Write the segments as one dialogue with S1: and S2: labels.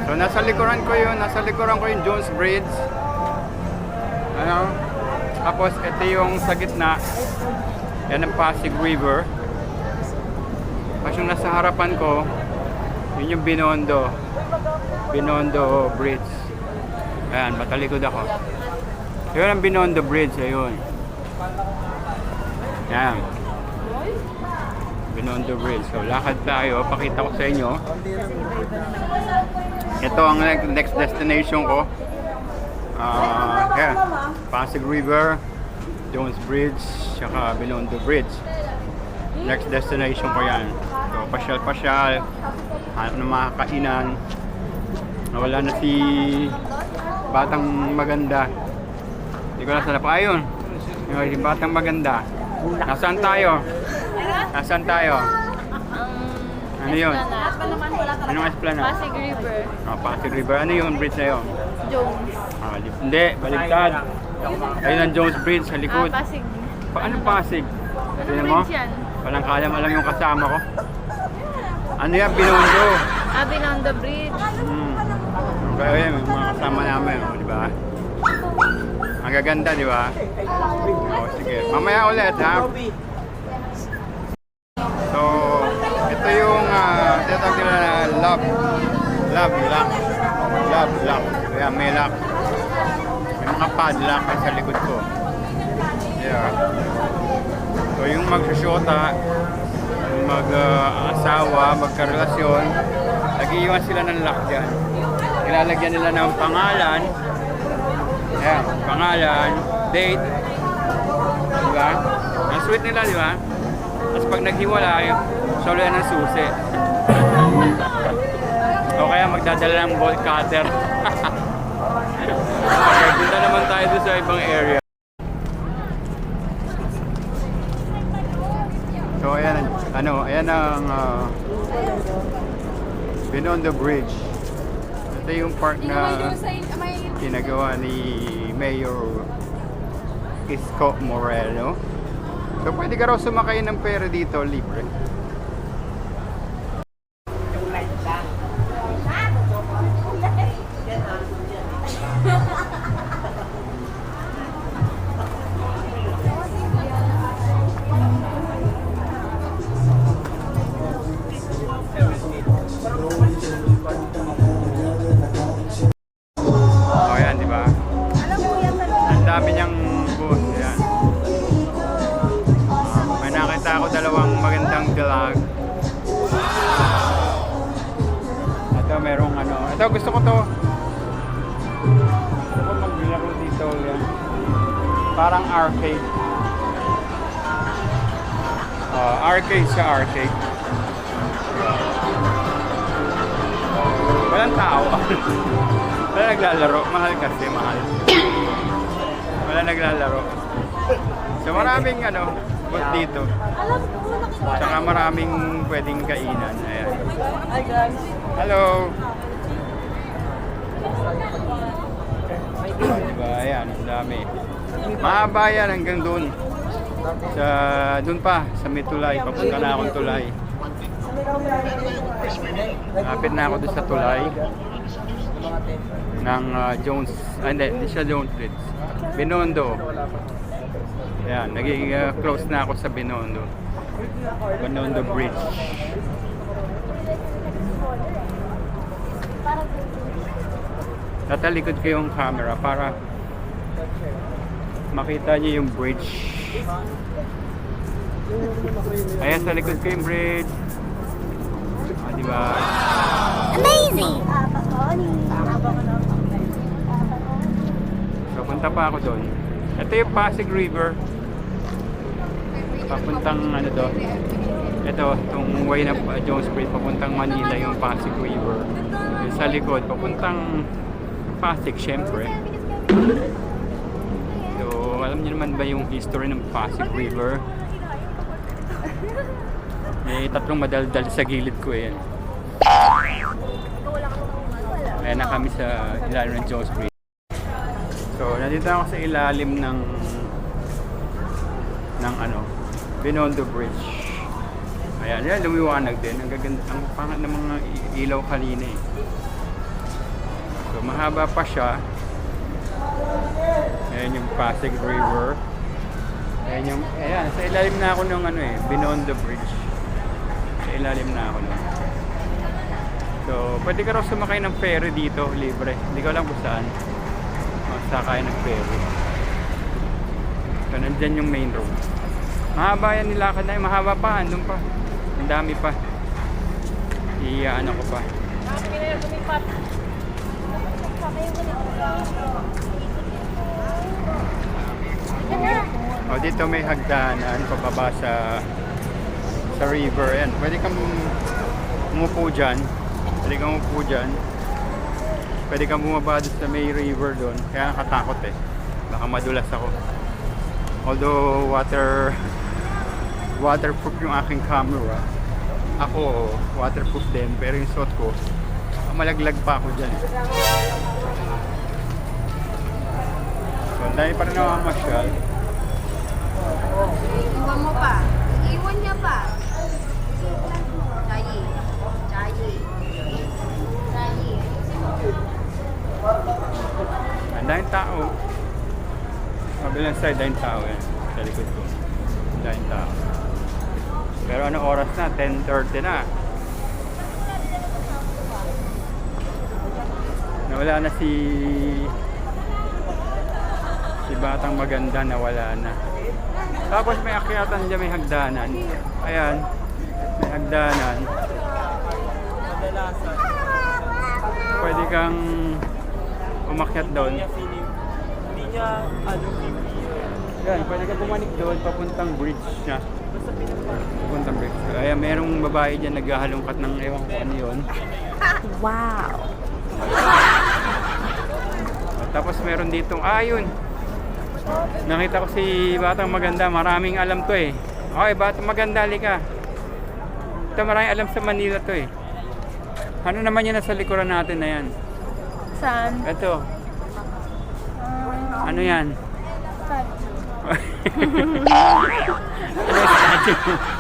S1: So nasa likuran ko yun, yung Jones Bridge. Ano? Tapos ito yung sa gitna. Yan ang Pasig River. Tapos yung nasa harapan ko, yun yung Binondo Bridge. Ayan, matalikod ako. Yun ang Binondo Bridge, ayun. Ayan. Binondo Bridge. So lakad tayo, pakita ko sa inyo. Ito ang next destination ko. Ayan, Pasig River, Jones Bridge, saka Binondo Bridge. Next destination ko yan. So pasyal-pasyal, hanap ng mga kainan. Nawala na si Batang Maganda. Hindi ko na sana pa. Ayun, yung Batang Maganda. Nasaan tayo? Nasaan tayo? Ano yun? Anong esplanade?
S2: Pasig River.
S1: Pasig River. Ano yung bridge na yun?
S2: Jones.
S1: Hindi, baligtad. Ayun ang Jones Bridge sa likod.
S2: Pasig.
S1: Ano Pasig? Tignan mo?
S2: Bridge yan?
S1: Walang kalam alam yung kasama ko. Ano yan? Binondo.
S2: Binondo Bridge.
S1: Kaya yun, mga kasama namin, di ba? Ang gaganda, di ba? Sige. Mamaya ulit, ha? So, ito yung tinatawag nila na Love Lock. Kaya may lock. May mga padlock sa likod ko. Yeah. So, yung magsusyota, mag-asawa, magkarelasyon, nag-iiwan sila ng lock dyan. Ilalagyan nila ng pangalan. Ayan, pangalan, date. Diba? Ang sweet nila, diba? Tapos pag naghiwalay, solo yan ng susi. O kaya magdadala ng bolt cutter. Okay, punta naman tayo doon sa ibang area. So ayan, ayan ang Binondo Bridge. Ito yung part na ginagawa ni Mayor Isko Moreno. So pwede ka raw sumakay ng pera dito, libre. Dami niyang booth, yan. May nakita ako dalawang magandang vlog. Ito merong ito gusto ko to. Gusto ko maglaro dito, yan. Parang arcade. Arcade sa arcade. Walang tao. Wala naglalaro, mahal kasi, mahal. Wala naglalaro. So maraming booth dito. Tsaka maraming pwedeng kainan. Ayan. Hello. Diba? Ayan, ang dami. Mahaba yan hanggang doon. Doon pa, sa may tulay. Papunta na akong tulay. Kapit na ako doon sa tulay ng Jones. Hindi siya Jones Bridge. Binondo. Ayan, naging close na ako sa Binondo Bridge. Tatalikod ko yung camera para makita niyo yung bridge. Ayan, sa likod ko yung bridge. Diba?
S2: Amazing!
S1: So, punta pa ako doon. Ito yung Pasig River. Papuntang doon. Ito, itong way na Jones Bridge, papuntang Manila yung Pasig River. Yung sa likod, papuntang Pasig, syempre. So, alam niyo naman ba yung history ng Pasig River? May tatlong madaldal sa gilid ko yan. Ayan na kami sa ilalim ng Jones Bridge. So, nandito ako sa ilalim ng Binondo Bridge. Ayan, yan lumiwanag din. Ang gaganda, ang pangat ng mga ilaw kanina eh. So mahaba pa siya. Ayan yung Pasig River. Ayan, sa ilalim na ako ng ano Beyond the Bridge. Sa ilalim na ako nun. So, pwede ka raw sumakay ng ferry dito, libre. Hindi ko alam kung saan. Sakay ng ferry. So, nandyan yung main road. Mahaba yan nilakad na yun. Mahaba pa, andun pa. Ang dami pa. Ano ko pa. O, dito may hagdanan pababa sa river. Ayan, pwede kang umupo dyan. Pwede kang bumaba doon sa may river doon. Kaya nakatakot baka madulas ako. Although waterproof yung aking camera, ako waterproof din, pero yung suot ko malaglag pa ako dyan. So dahil pa rin namamasyal.
S2: Iwan mo pa. Iwan niya pa. Chayi.
S1: Ang daming tao. Kabilang side, daming tao yan. Sa likod ko. Daming tao. Pero anong oras na? 10:30 na. Nawala na si Batang Maganda, nawala na. Tapos may akyatan dyan, may hagdanan. Ayan, may hagdanan. Pwede kang umakyat doon.
S3: Hindi niya
S1: Yan, pwede ka pumanik doon papuntang bridge niya. Papuntang bridge. Ayan, merong babae dyan naghahalongkat ng ewan ko ano yun.
S2: Wow.
S1: Tapos meron ditong yun. Nakita ko si Batang Maganda, maraming alam to Okay, Batang Maganda, halika. Ito maraming alam sa Manila to Ano naman yun nasa likuran natin na yan?
S2: Saan?
S1: Ito. Ano yan?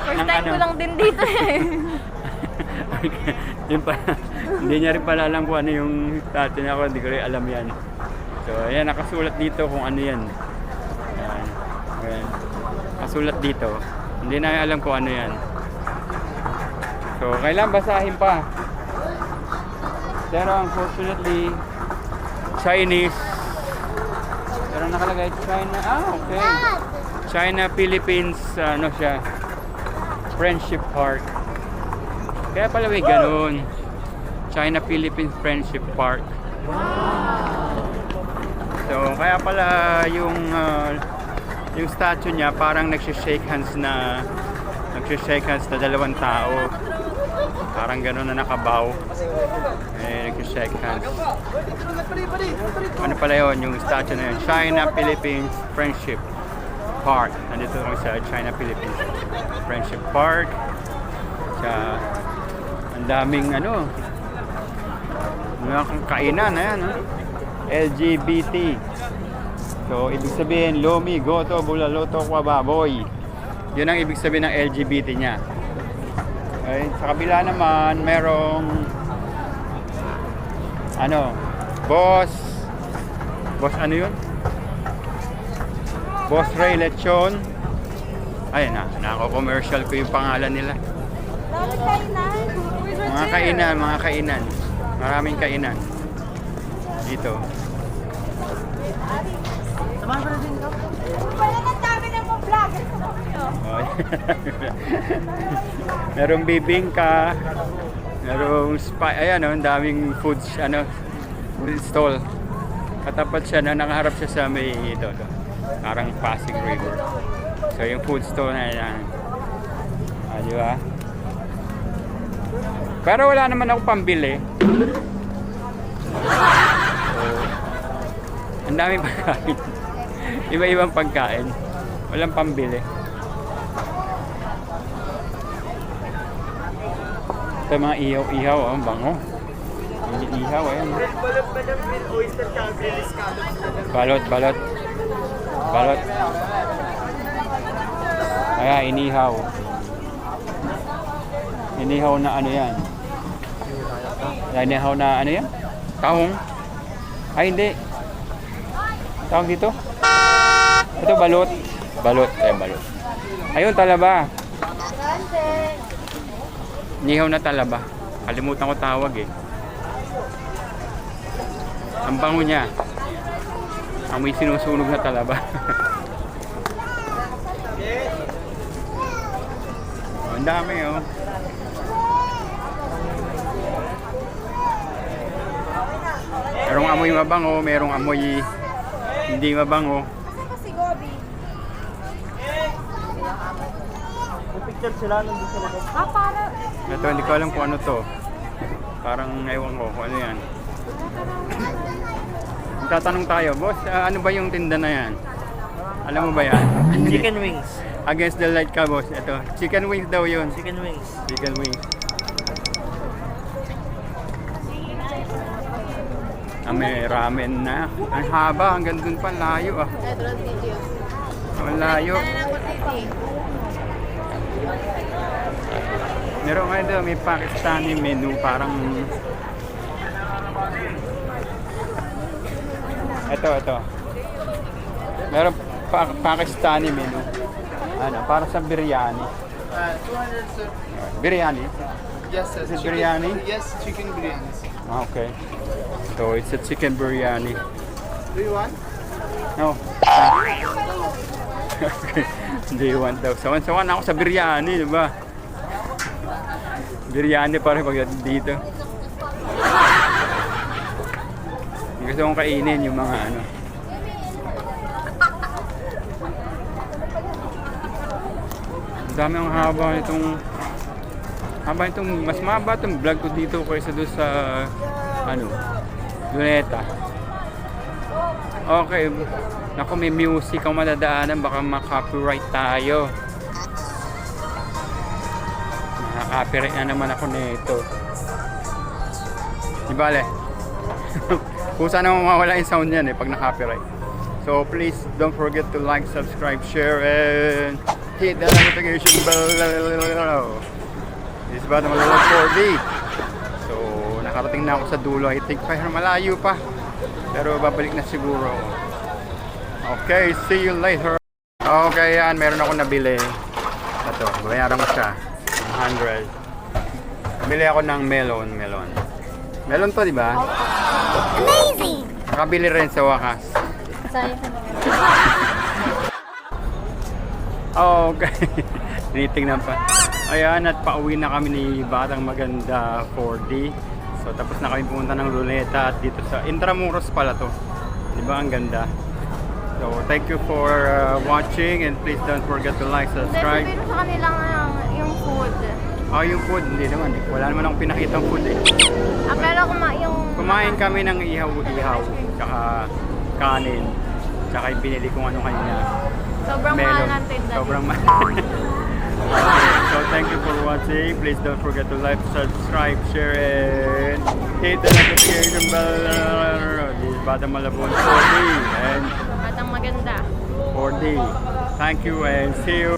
S2: First time ko lang din dito
S1: Yun pa, hindi niya rin pala alam kung ano yung statue niya. Ako hindi ko rin alam yan. So ayan, nakasulat dito kung ano yan. Ayan. Nakasulat dito. Hindi na alam kung ano yan. So kailangan basahin pa. Pero unfortunately Chinese. Pero nakalagay China. Okay. China, Philippines, ano siya, Friendship Park. Kaya pala may ganun. China, Philippines Friendship Park. So, kaya pala yung statue niya parang nagsishake hands na dalawang tao. Parang ganun na nakabaw. Nagsishake hands. Ano pala yun? Yung statue na yun. China, Philippines Friendship Park. Nandito kami sa China, Philippines Friendship Park. Ang daming mga kainan, ayan, LGBT. So, ibig sabihin, Lomi, Goto, Bulaloto, Kwababoy. Yun ang ibig sabihin ng LGBT niya. Okay, sa kabila naman, merong Boss ano yun? Boss Ray Lechon. Ayun nako-commercial ko yung pangalan nila. Mga kainan. Maraming kainan. Dito.
S3: Samahan ko na din ka.
S2: Wala nang dami ng mga vlogger sa
S1: Merong bibingka. Merong ayan ang daming foods, food stall. Katapat siya nakaharap siya sa may parang Pasig River. So yung food stall na yan. Di ba? Pero wala naman ako pambili. So, ang daming pagkain. Iba-ibang pagkain. Walang pambili. Ito mga ihaw-ihaw, ang bango. Ihaw, ayan. Balot. Ayan, inihaw. Inihaw na ano yan? Inihaw na ano yan? Tahong. Ay, hindi. Tawag dito? Ito, balot. Balot. Balot. Ayun, talaba. Nihaw na talaba. Kalimutan ko tawag eh. Ang bango niya. Amoy sinusunog na talaba. Oh, ang dami oh. Merong amoy mabango, merong amoy hindi mabango.
S2: Kasi Gobi.
S3: May picture sila nandun sa labas.
S2: Para.
S1: Ito, hindi ko alam kung ano to. Parang ewan ko kung ano yan. Tatanong tayo, boss, ano ba yung tinda na yan? Alam mo ba yan?
S3: Chicken wings.
S1: Against the light ka, boss. Ito, chicken wings daw yun.
S3: Chicken wings.
S1: Chicken wings. May ramen na. Ang haba, hanggang dun pa, layo ah. Ang layo. Meron nga daw, may Pakistani menu, parang... Ito. Meron Pakistani menu. Ano, para sa biryani.
S4: 200 sir.
S1: Biryani?
S4: Yes sir.
S1: Is it biryani?
S4: Yes, chicken biryani.
S1: Ah, okay. So, it's a chicken biryani.
S4: Do you want?
S1: No. Okay. Hindi want daw. Sawan-sawan ako sa biryani, di ba? Biryani pa rin pag dito. Gusto kong kainin yung mga ano. Ang dami ang haba itong mas mahaba itong vlog ko dito kaysa doon sa ano, Luneta. Okay. Naku, may music ang madadaanan, baka ma-copyright tayo. Nakaka-copyright na naman ako nito. Di bale. Kung sana mawawala yung sound yan pag na-copyright. So please don't forget to like, subscribe, share, and hit the notification bell. This is Batang Malabon 4D. So nakarating na ako sa dulo. I think malayo pa. Pero babalik na siguro. Okay, see you later. Okay, yan. Meron ako nabili. Ito, bayaran ko siya. 100. Bili ako ng melon. Melon to, di ba?
S2: Amazing!
S1: Nakabili rin sa wakas. Okay. Tinitingnan pa. Ayan, at pauwi na kami ni Batang Maganda 4D. So, tapos na kami pumunta ng Luneta at dito sa Intramuros pala to. Di ba? Ang ganda. So, thank you for watching and please don't forget to like, subscribe.
S2: Pero sa kanila nga yung food.
S1: Yung food, hindi naman. Wala naman akong pinakitang food eh.
S2: Pero yung...
S1: Kumain kami ng ihaw-ihaw, tsaka kanin, tsaka yung pinili kong ano kanina.
S2: Sobrang
S1: Melon.
S2: mahal natin.
S1: Sobrang mahal. So thank you for watching. Please don't forget to like, subscribe, share, and hit the notification bell. This is Batang Malabon 4D and
S2: Batang Maganda.
S1: 4D. Thank you and see you.